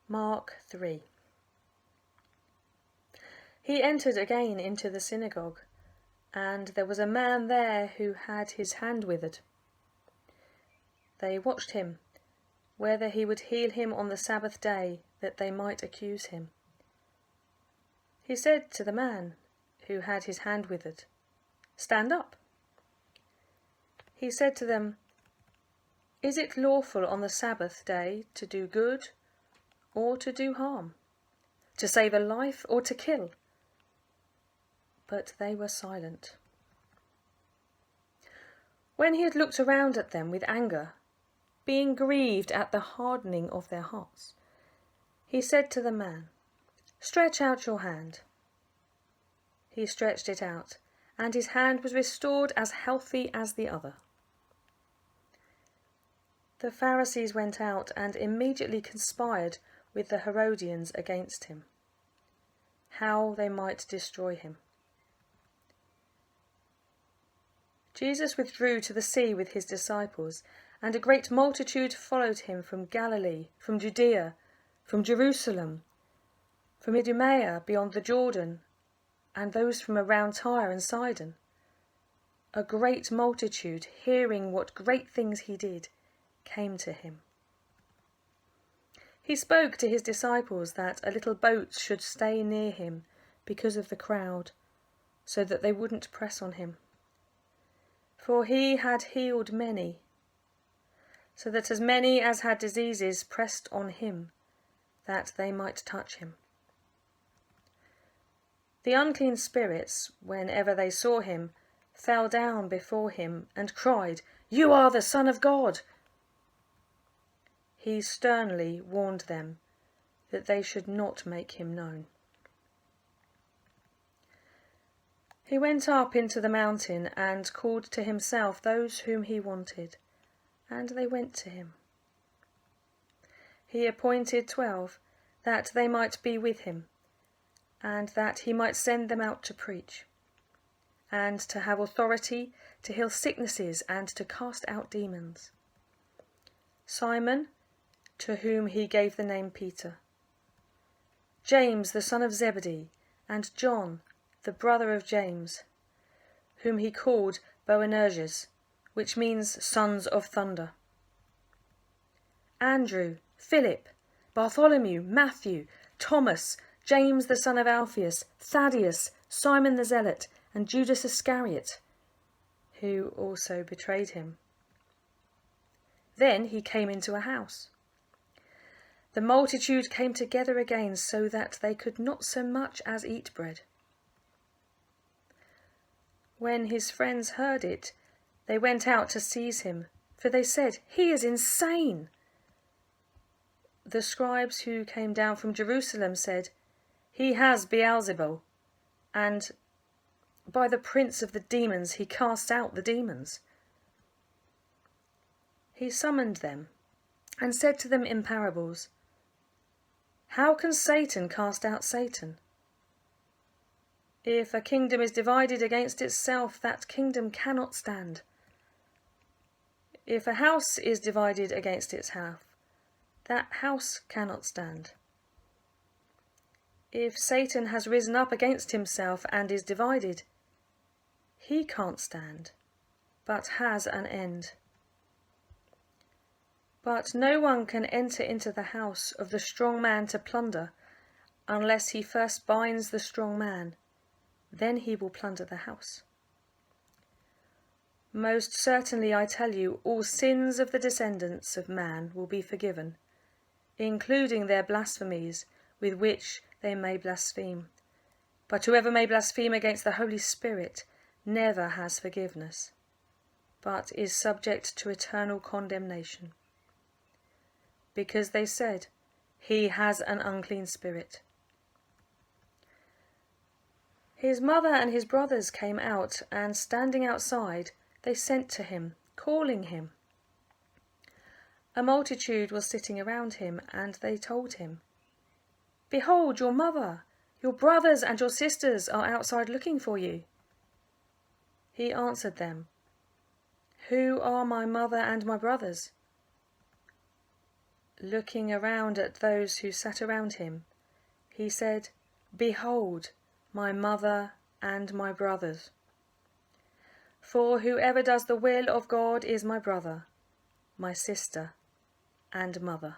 Mark 3. He entered again into the synagogue, and there was a man there who had his hand withered. They watched him, whether he would heal him on the Sabbath day, that they might accuse him. He said to the man who had his hand withered, "Stand up." He said to them, "Is it lawful on the Sabbath day to do good or to do harm, to save a life or to kill?" But they were silent. When he had looked around at them with anger, being grieved at the hardening of their hearts, he said to the man, "Stretch out your hand." He stretched it out, and his hand was restored as healthy as the other. The Pharisees went out and immediately conspired with the Herodians against him, how they might destroy him. Jesus withdrew to the sea with his disciples, and a great multitude followed him from Galilee, from Judea, from Jerusalem, from Idumea beyond the Jordan, and those from around Tyre and Sidon. A great multitude, hearing what great things he did, came to him. He spoke to his disciples that a little boat should stay near him because of the crowd, so that they wouldn't press on him. For he had healed many, so that as many as had diseases pressed on him, that they might touch him. The unclean spirits, whenever they saw him, fell down before him and cried, "You are the Son of God!" He sternly warned them that they should not make him known. He went up into the mountain and called to himself those whom he wanted, and they went to him. He appointed 12, that they might be with him, and that he might send them out to preach, and to have authority to heal sicknesses and to cast out demons. Simon, to whom he gave the name Peter, James the son of Zebedee, and John, the brother of James, whom he called Boanerges, which means sons of thunder, Andrew, Philip, Bartholomew, Matthew, Thomas, James the son of Alphaeus, Thaddeus, Simon the Zealot, and Judas Iscariot, who also betrayed him. Then he came into a house. The multitude came together again, so that they could not so much as eat bread. When his friends heard it, they went out to seize him, for they said, "He is insane." The scribes who came down from Jerusalem said, "He has Beelzebul, and by the prince of the demons he casts out the demons." He summoned them and said to them in parables, "How can Satan cast out Satan? If a kingdom is divided against itself, that kingdom cannot stand. If a house is divided against its house, that house cannot stand. If Satan has risen up against himself and is divided, he can't stand, but has an end. But no one can enter into the house of the strong man to plunder, unless he first binds the strong man. Then he will plunder the house. Most certainly I tell you, all sins of the descendants of man will be forgiven, including their blasphemies with which they may blaspheme. But whoever may blaspheme against the Holy Spirit never has forgiveness, but is subject to eternal condemnation. Because they said, "He has an unclean spirit." His mother and his brothers came out, and standing outside, they sent to him, calling him. A multitude was sitting around him, and they told him, "Behold, your mother, your brothers and your sisters are outside looking for you." He answered them, "Who are my mother and my brothers?" Looking around at those who sat around him, he said, "Behold, my mother and my brothers. For whoever does the will of God is my brother, my sister, and mother."